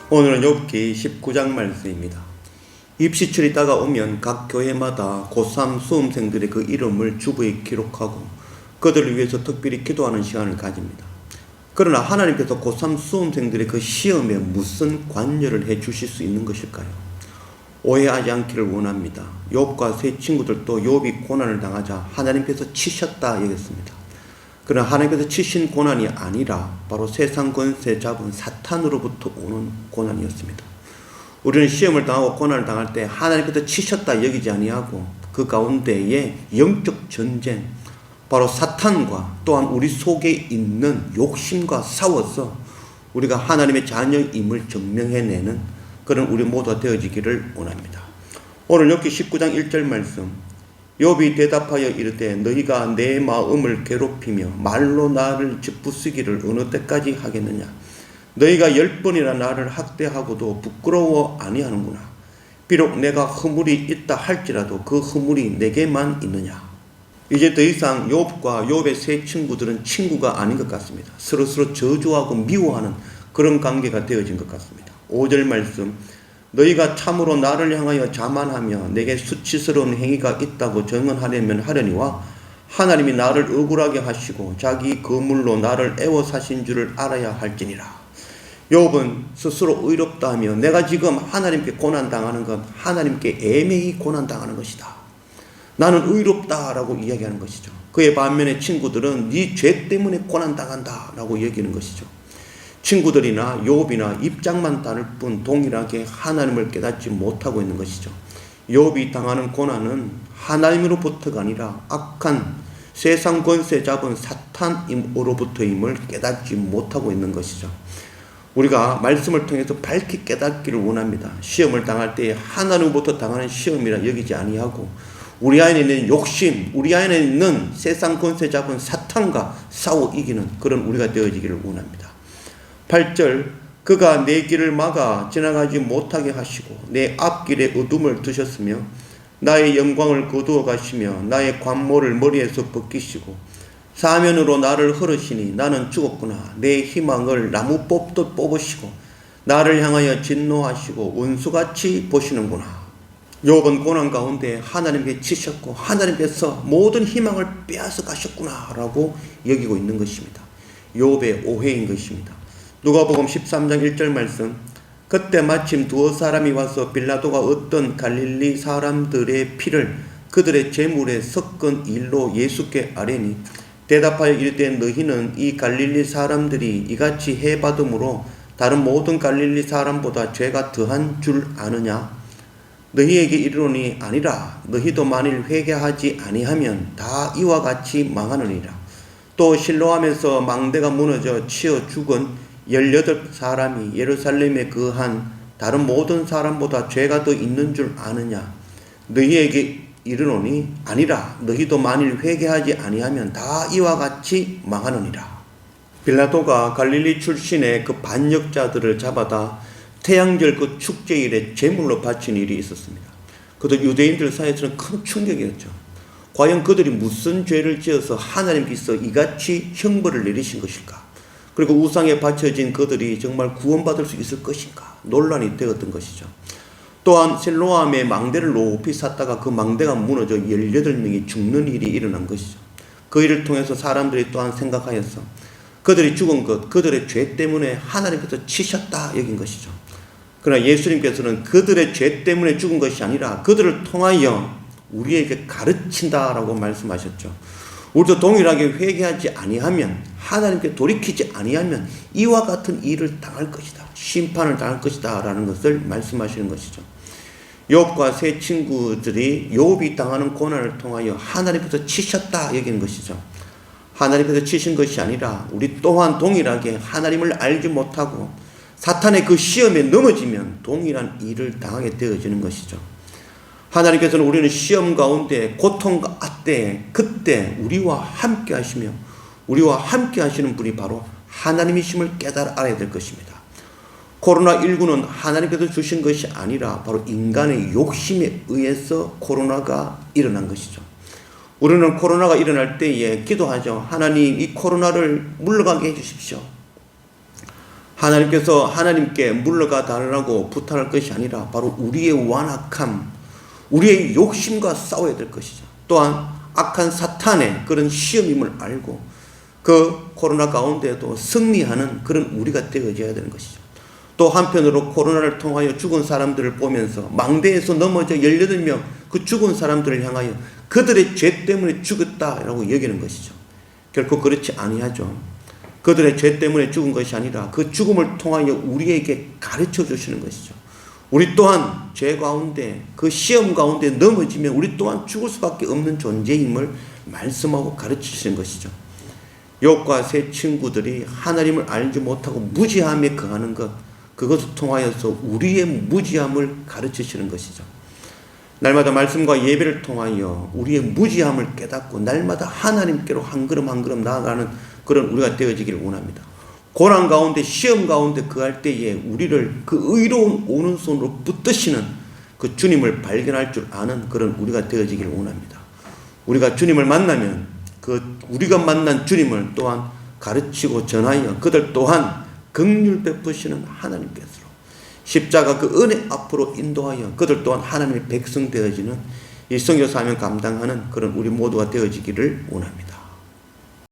오늘은 욥기 19장 말씀입니다. 입시철이 다가오면 각 교회마다 고3 수험생들의 그 이름을 주부에 기록하고 그들을 위해서 특별히 기도하는 시간을 가집니다. 그러나 하나님께서 고3 수험생들의 그 시험에 무슨 관여를 해 주실 수 있는 것일까요? 오해하지 않기를 원합니다. 욥과 세 친구들도 욥이 고난을 당하자 하나님께서 치셨다 얘기했습니다. 그러나 하나님께서 치신 고난이 아니라 바로 세상 권세 잡은 사탄으로부터 오는 고난이었습니다. 우리는 시험을 당하고 고난을 당할 때 하나님께서 치셨다 여기지 아니하고 그 가운데에 영적 전쟁, 바로 사탄과 또한 우리 속에 있는 욕심과 싸워서 우리가 하나님의 자녀임을 증명해내는 그런 우리 모두가 되어지기를 원합니다. 오늘 욥기 19장 1절 말씀, 욥이 대답하여 이르되 너희가 내 마음을 괴롭히며 말로 나를 짓부수기를 어느 때까지 하겠느냐. 너희가 10번이나 나를 학대하고도 부끄러워 아니하는구나. 비록 내가 허물이 있다 할지라도 그 허물이 내게만 있느냐. 이제 더 이상 욥과 욥의 세 친구들은 친구가 아닌 것 같습니다. 서로 저주하고 미워하는 그런 관계가 되어진 것 같습니다. 5절 말씀, 너희가 참으로 나를 향하여 자만하며 내게 수치스러운 행위가 있다고 증언하려면 하려니와 하나님이 나를 억울하게 하시고 자기 거물로 나를 애워사신 줄을 알아야 할지니라. 욥은 스스로 의롭다 하며 내가 지금 하나님께 고난당하는 건 하나님께 애매히 고난당하는 것이다. 나는 의롭다라고 이야기하는 것이죠. 그의 반면에 친구들은 네 죄 때문에 고난당한다 라고 여기는 것이죠. 친구들이나 욥이나 입장만 다를 뿐 동일하게 하나님을 깨닫지 못하고 있는 것이죠. 욥이 당하는 고난은 하나님으로부터가 아니라 악한 세상 권세 잡은 사탄으로부터임을 깨닫지 못하고 있는 것이죠. 우리가 말씀을 통해서 밝히 깨닫기를 원합니다. 시험을 당할 때 하나님으로부터 당하는 시험이라 여기지 아니하고 우리 안에 있는 욕심, 우리 안에 있는 세상 권세 잡은 사탄과 싸워 이기는 그런 우리가 되어지기를 원합니다. 8절, 그가 내 길을 막아 지나가지 못하게 하시고 내 앞길에 어둠을 두셨으며 나의 영광을 거두어 가시며 나의 관모를 머리에서 벗기시고 사면으로 나를 흐르시니 나는 죽었구나. 내 희망을 나무 뽑듯 뽑으시고 나를 향하여 진노하시고 원수같이 보시는구나. 욥은 고난 가운데 하나님께 치셨고 하나님께서 모든 희망을 빼앗아 가셨구나 라고 여기고 있는 것입니다. 욥의 오해인 것입니다. 누가복음 13장 1절 말씀, 그때 마침 두어 사람이 와서 빌라도가 어떤 갈릴리 사람들의 피를 그들의 제물에 섞은 일로 예수께 아뢰니 대답하여 이르되 너희는 이 갈릴리 사람들이 이같이 해받음으로 다른 모든 갈릴리 사람보다 죄가 더한 줄 아느냐. 너희에게 이르노니 아니라 너희도 만일 회개하지 아니하면 다 이와 같이 망하느니라. 또 실로암에서 망대가 무너져 치어 죽은 18사람이 예루살렘에 거한 다른 모든 사람보다 죄가 더 있는 줄 아느냐. 너희에게 이르노니 아니라 너희도 만일 회개하지 아니하면 다 이와 같이 망하느니라. 빌라도가 갈릴리 출신의 그 반역자들을 잡아다 태양절 그 축제일에 제물로 바친 일이 있었습니다. 그것도 유대인들 사이에서는 큰 충격이었죠. 과연 그들이 무슨 죄를 지어서 하나님께서 이같이 형벌을 내리신 것일까? 그리고 우상에 바쳐진 그들이 정말 구원받을 수 있을 것인가 논란이 되었던 것이죠. 또한 실로암에 망대를 높이 샀다가 그 망대가 무너져 18명이 죽는 일이 일어난 것이죠. 그 일을 통해서 사람들이 또한 생각하여서 그들이 죽은 것, 그들의 죄 때문에 하나님께서 치셨다 여긴 것이죠. 그러나 예수님께서는 그들의 죄 때문에 죽은 것이 아니라 그들을 통하여 우리에게 가르친다라고 말씀하셨죠. 우리도 동일하게 회개하지 아니하면 하나님께 돌이키지 아니하면 이와 같은 일을 당할 것이다. 심판을 당할 것이다 라는 것을 말씀하시는 것이죠. 욥과 세 친구들이 욥이 당하는 고난을 통하여 하나님께서 치셨다 여기는 것이죠. 하나님께서 치신 것이 아니라 우리 또한 동일하게 하나님을 알지 못하고 사탄의 그 시험에 넘어지면 동일한 일을 당하게 되어지는 것이죠. 하나님께서는 우리는 시험 가운데 고통과 악대 그때 우리와 함께 하시며 우리와 함께 하시는 분이 바로 하나님이심을 깨달아 알아야 될 것입니다. 코로나19는 하나님께서 주신 것이 아니라 바로 인간의 욕심에 의해서 코로나가 일어난 것이죠. 우리는 코로나가 일어날 때에 기도하죠. 하나님 이 코로나를 물러가게 해주십시오. 하나님께 물러가 달라고 부탁할 것이 아니라 바로 우리의 완악함, 우리의 욕심과 싸워야 될 것이죠. 또한 악한 사탄의 그런 시험임을 알고 그 코로나 가운데도 승리하는 그런 우리가 되어져야 되는 것이죠. 또 한편으로 코로나를 통하여 죽은 사람들을 보면서 망대에서 넘어져 18명 그 죽은 사람들을 향하여 그들의 죄 때문에 죽었다라고 여기는 것이죠. 결코 그렇지 아니하죠. 그들의 죄 때문에 죽은 것이 아니라 그 죽음을 통하여 우리에게 가르쳐 주시는 것이죠. 우리 또한 죄 가운데 그 시험 가운데 넘어지면 우리 또한 죽을 수밖에 없는 존재임을 말씀하고 가르치시는 것이죠. 욥과 세 친구들이 하나님을 알지 못하고 무지함에 거하는 것, 그것을 통하여서 우리의 무지함을 가르치시는 것이죠. 날마다 말씀과 예배를 통하여 우리의 무지함을 깨닫고 날마다 하나님께로 한 걸음 한 걸음 나아가는 그런 우리가 되어지기를 원합니다. 고난 가운데 시험 가운데 거할 때에 우리를 그 의로운 오른손으로 붙드시는 그 주님을 발견할 줄 아는 그런 우리가 되어지기를 원합니다. 우리가 주님을 만나면 그 우리가 만난 주님을 또한 가르치고 전하여 그들 또한 긍휼 베푸시는 하나님께서 십자가 그 은혜 앞으로 인도하여 그들 또한 하나님의 백성 되어지는 이 선교 사명 감당하는 그런 우리 모두가 되어지기를 원합니다.